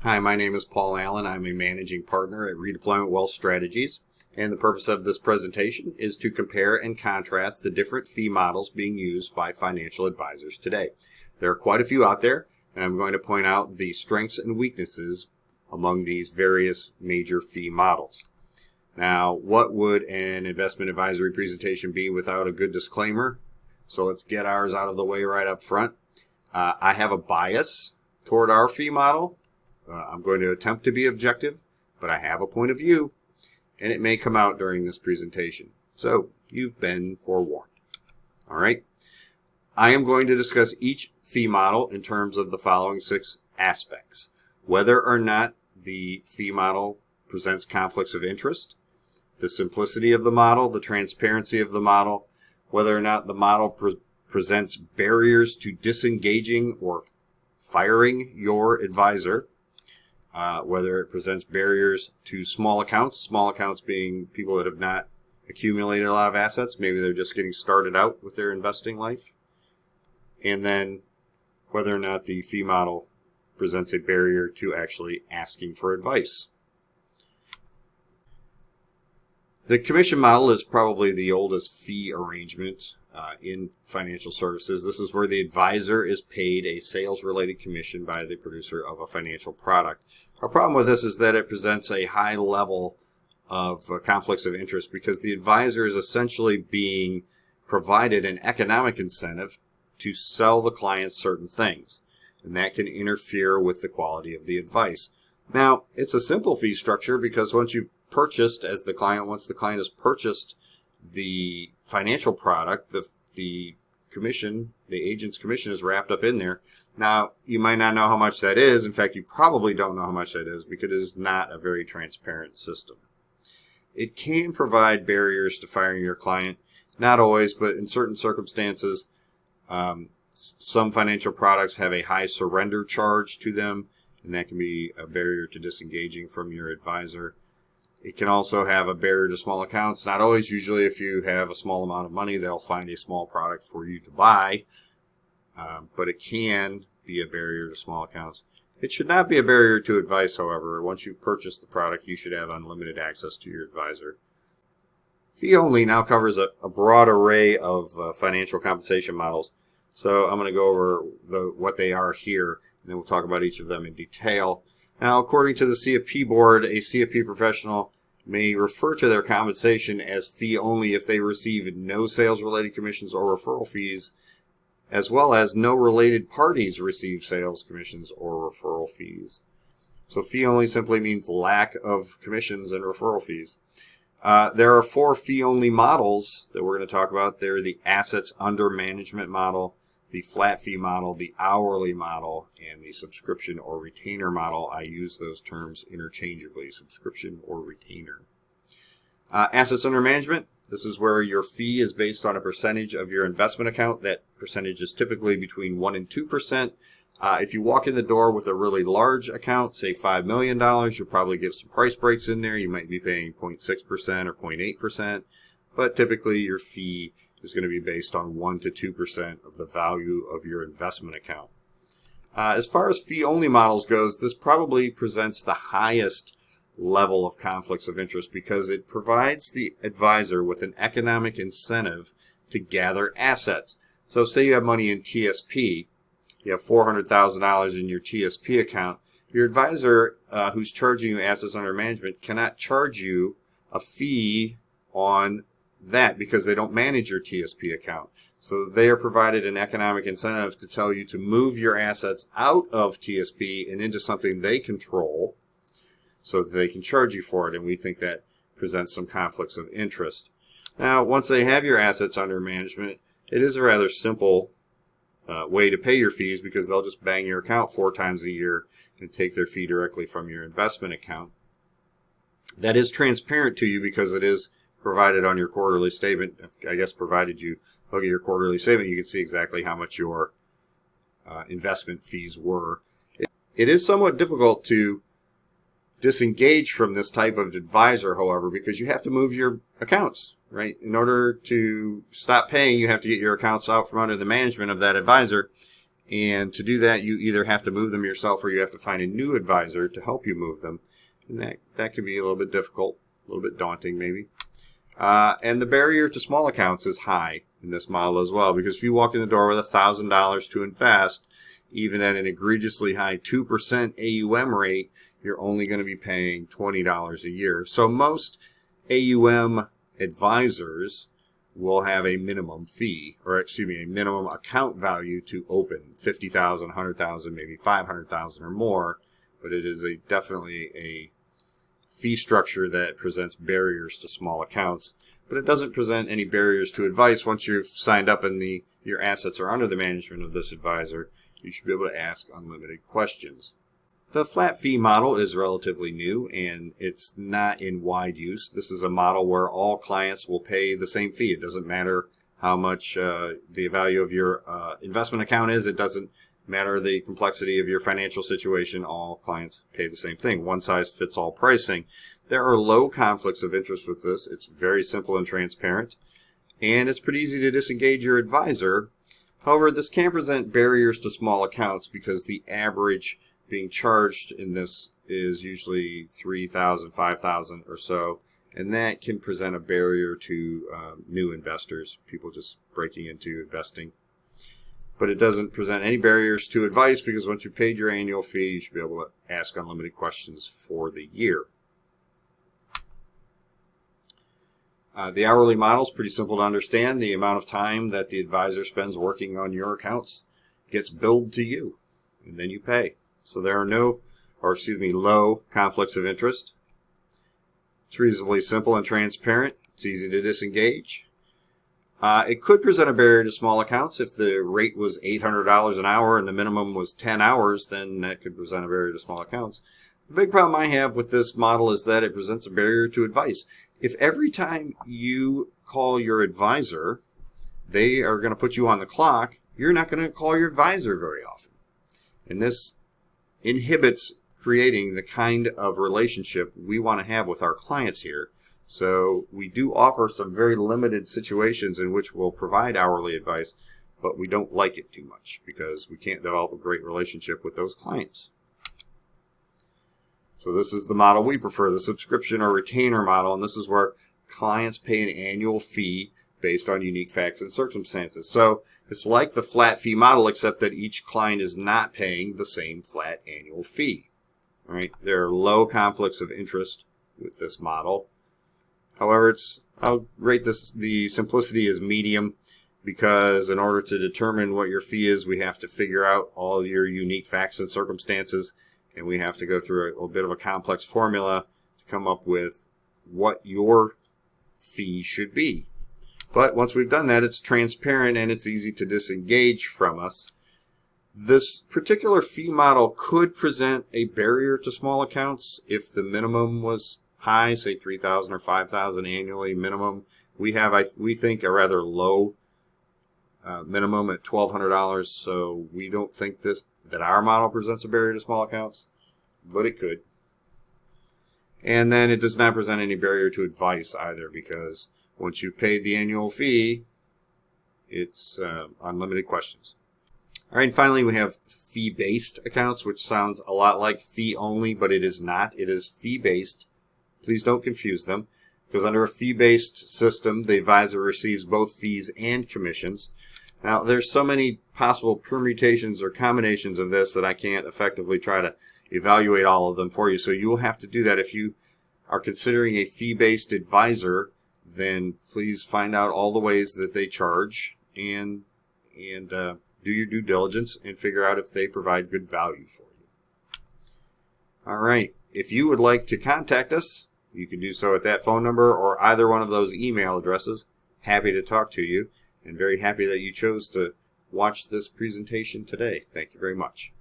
Hi, my name is Paul Allen. I'm a managing partner at Redeployment Wealth Strategies, and the purpose of this presentation is to compare and contrast the different fee models being used by financial advisors today. There are quite a few out there, and I'm going to point out the strengths and weaknesses among these various major fee models. Now, what would an investment advisory presentation be without a good disclaimer? So let's get ours out of the way right up front. I have a bias toward our fee model. I'm going to attempt to be objective, but I have a point of view, and it may come out during this presentation. So you've been forewarned. All right. I am going to discuss each fee model in terms of the following 6 aspects: whether or not the fee model presents conflicts of interest, the simplicity of the model, the transparency of the model, whether or not the model presents barriers to disengaging or firing your advisor, whether it presents barriers to small accounts being people that have not accumulated a lot of assets, maybe they're just getting started out with their investing life, and then whether or not the fee model presents a barrier to actually asking for advice. The commission model is probably the oldest fee arrangement in financial services. This is where the advisor is paid a sales-related commission by the producer of a financial product. Our problem with this is that it presents a high level of conflicts of interest because the advisor is essentially being provided an economic incentive to sell the client certain things, and that can interfere with the quality of the advice. Now, it's a simple fee structure because once the client has purchased the financial product, the commission, the agent's commission is wrapped up in there. Now, you might not know how much that is. In fact, you probably don't know how much that is because it is not a very transparent system. It can provide barriers to firing your client. Not always, but in certain circumstances, some financial products have a high surrender charge to them, and that can be a barrier to disengaging from your advisor. It can also have a barrier to small accounts. Not always. Usually if you have a small amount of money, they'll find a small product for you to buy. But it can be a barrier to small accounts. It should not be a barrier to advice, however. Once you've purchased the product, you should have unlimited access to your advisor. Fee only now covers a broad array of financial compensation models. So I'm going to go over what they are here, and then we'll talk about each of them in detail. Now, according to the CFP board, a CFP professional may refer to their compensation as fee only if they receive no sales-related commissions or referral fees, as well as no related parties receive sales commissions or referral fees. So fee only simply means lack of commissions and referral fees. There are 4 fee only models that we're going to talk about. They're the assets under management model, the flat fee model, the hourly model, and the subscription or retainer model. I use those terms interchangeably, subscription or retainer. Assets under management, this is where your fee is based on a percentage of your investment account. That percentage is typically between 1% and 2%. If you walk in the door with a really large account, say $5 million, you'll probably get some price breaks in there. You might be paying 0.6% or 0.8%, but typically your fee is going to be based on 1% to 2% of the value of your investment account. As far as fee-only models goes, this probably presents the highest level of conflicts of interest because it provides the advisor with an economic incentive to gather assets. So say you have money in TSP, you have $400,000 in your TSP account, your advisor who's charging you assets under management cannot charge you a fee on that because they don't manage your TSP account. So they are provided an economic incentive to tell you to move your assets out of TSP and into something they control so that they can charge you for it, and we think that presents some conflicts of interest. Now, once they have your assets under management, it is a rather simple way to pay your fees because they'll just bang your account 4 times a year and take their fee directly from your investment account. That is transparent to you because it is provided on your quarterly statement. I guess provided you look at your quarterly statement, you can see exactly how much your investment fees were. It is somewhat difficult to disengage from this type of advisor, however, because you have to move your accounts, right? In order to stop paying, you have to get your accounts out from under the management of that advisor. And to do that, you either have to move them yourself or you have to find a new advisor to help you move them. And that can be a little bit difficult, a little bit daunting maybe. And the barrier to small accounts is high in this model as well, because if you walk in the door with $1,000 to invest, even at an egregiously high 2% AUM rate, you're only going to be paying $20 a year. So most AUM advisors will have a minimum fee, or excuse me, a minimum account value to open, $50,000, $100,000, maybe $500,000 or more. But it is definitely a fee structure that presents barriers to small accounts. But it doesn't present any barriers to advice. Once you've signed up and your assets are under the management of this advisor, you should be able to ask unlimited questions. The flat fee model is relatively new and it's not in wide use. This is a model where all clients will pay the same fee. It doesn't matter how much the value of your investment account is. It doesn't matter the complexity of your financial situation. All clients pay the same thing. One size fits all pricing. There are low conflicts of interest with this. It's very simple and transparent, and it's pretty easy to disengage your advisor. However, this can present barriers to small accounts because the average being charged in this is usually $3,000, $5,000 or so, and that can present a barrier to new investors, people just breaking into investing. But it doesn't present any barriers to advice because once you paid your annual fee, you should be able to ask unlimited questions for the year. The hourly model is pretty simple to understand. The amount of time that the advisor spends working on your accounts gets billed to you, and then you pay. So there are low conflicts of interest. It's reasonably simple and transparent. It's easy to disengage. It could present a barrier to small accounts. If the rate was $800 an hour and the minimum was 10 hours, then that could present a barrier to small accounts. The big problem I have with this model is that it presents a barrier to advice. If every time you call your advisor, they are going to put you on the clock, you're not going to call your advisor very often. And this inhibits creating the kind of relationship we want to have with our clients here. So we do offer some very limited situations in which we'll provide hourly advice, but we don't like it too much because we can't develop a great relationship with those clients. So this is the model we prefer, the subscription or retainer model, and this is where clients pay an annual fee based on unique facts and circumstances. So it's like the flat fee model, except that each client is not paying the same flat annual fee. All right? There are low conflicts of interest with this model. However, I'll rate the simplicity as medium because in order to determine what your fee is, we have to figure out all your unique facts and circumstances, and we have to go through a little bit of a complex formula to come up with what your fee should be. But once we've done that, it's transparent and it's easy to disengage from us. This particular fee model could present a barrier to small accounts if the minimum was high, say $3,000 or $5,000 annually minimum. We think a rather low minimum at $1,200, so we don't think that our model presents a barrier to small accounts, but it could. And then it does not present any barrier to advice either, because once you've paid the annual fee, it's unlimited questions. All right, and finally we have fee-based accounts, which sounds a lot like fee-only, but it is not. It is fee-based. Please don't confuse them, because under a fee-based system, the advisor receives both fees and commissions. Now, there's so many possible permutations or combinations of this that I can't effectively try to evaluate all of them for you. So you will have to do that. If you are considering a fee-based advisor, then please find out all the ways that they charge and do your due diligence and figure out if they provide good value for you. All right. If you would like to contact us, you can do so at that phone number or either one of those email addresses. Happy to talk to you, and very happy that you chose to watch this presentation today. Thank you very much.